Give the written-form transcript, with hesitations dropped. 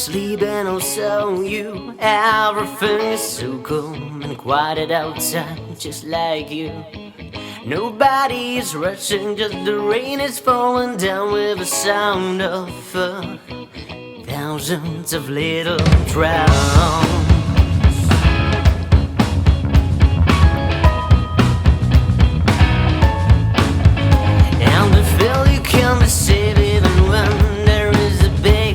sleeping also you. Everything is so calm and quiet outside, just like you. Nobody is rushing, just the rain is falling down with the sound of thousands of little drums.